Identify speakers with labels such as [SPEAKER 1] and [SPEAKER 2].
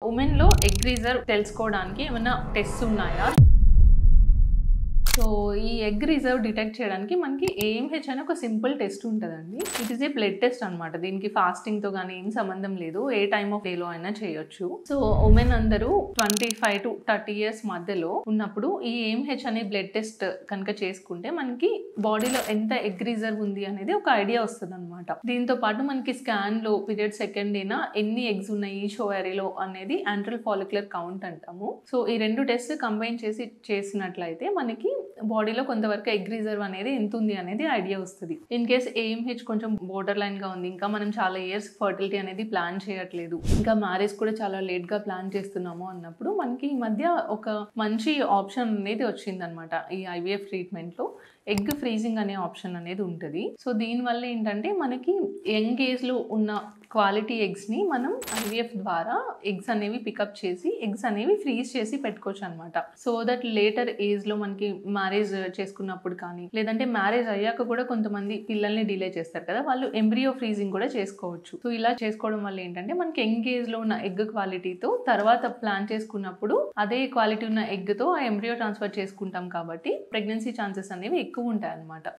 [SPEAKER 1] Women లో egg reserve తెలుసుకోవడానికి ఏమైనా టెస్ట్ ఉన్నాయా? సో ఈ ఎగ్ రిజర్వ్ డిటెక్ట్ చేయడానికి మనకి ఏఎంహెచ్ అనే ఒక సింపుల్ టెస్ట్ ఉంటుందండి. It is a blood test అనమాట. దీనికి ఫాస్టింగ్ తో కానీ ఏం సంబంధం లేదు, ఏ టైమ్ ఆఫ్ డేలో అయినా చేయొచ్చు. సో ఉమెన్ అందరూ 25 to 30 years మధ్యలో ఉన్నప్పుడు ఈ ఏఎంహెచ్ అనే బ్లడ్ టెస్ట్ కనుక చేసుకుంటే మనకి బాడీలో ఎంత ఎగ్ రిజర్వ్ ఉంది అనేది ఒక ఐడియా వస్తుంది అనమాట. దీంతో పాటు మనకి స్కాన్ లో పీరియడ్ సెకండ్ అయినా ఎన్ని ఎగ్స్ ఉన్నాయి ఈచ్ ఓవరీలో అనేది యాంట్రల్ ఫాలిక్యులర్ కౌంట్ అంటాము. సో ఈ రెండు టెస్ట్ కంబైన్ చేసినట్లయితే మనకి బాడీలో కొంతవరకు ఎగ్ రిజర్వ్ అనేది ఎంత ఉంది అనేది ఐడియా వస్తుంది. ఇన్ కేస్ ఏఎంహెచ్ కొంచెం బోర్డర్ లైన్ గా ఉంది, ఇంకా మనం చాలా ఇయర్స్ ఫర్టిలిటీ అనేది ప్లాన్ చేయట్లేదు, ఇంకా మ్యారేజ్ కూడా చాలా లేట్ గా ప్లాన్ చేస్తున్నాము అన్నప్పుడు మనకి ఈ మధ్య ఒక మంచి ఆప్షన్ అనేది వచ్చింది అనమాట. ఈ ఐవీఎఫ్ ట్రీట్మెంట్ లో ఎగ్ ఫ్రీజింగ్ అనే ఆప్షన్ అనేది ఉంటుంది. సో దీనివల్ల ఏంటంటే మనకి యంగ్ ఏజ్ లో ఉన్న క్వాలిటీ ఎగ్స్ ని మనం ఐవీఎఫ్ ద్వారా ఎగ్స్ అనేవి పికప్ చేసి ఎగ్స్ అనేవి ఫ్రీజ్ చేసి పెట్టుకోవచ్చు అనమాట. సో దట్ లేటర్ ఏజ్ లో మనకి మ్యారేజ్ చేసుకున్నప్పుడు కానీ లేదంటే మ్యారేజ్ అయ్యాక కూడా కొంతమంది పిల్లల్ని డిలే చేస్తారు కదా, వాళ్ళు ఎంబ్రియో ఫ్రీజింగ్ కూడా చేసుకోవచ్చు. సో ఇలా చేసుకోవడం వల్ల ఏంటంటే మనకి యంగ్ ఏజ్ లో ఉన్న ఎగ్ క్వాలిటీతో తర్వాత ప్లాన్ చేసుకున్నప్పుడు అదే క్వాలిటీ ఉన్న ఎగ్ తో ఆ ఎంబ్రియో ట్రాన్స్ఫర్ చేసుకుంటాం కాబట్టి ప్రెగ్నెన్సీ ఛాన్సెస్ అనేవి ఎక్కువ ఉంటాయి అన్నమాట.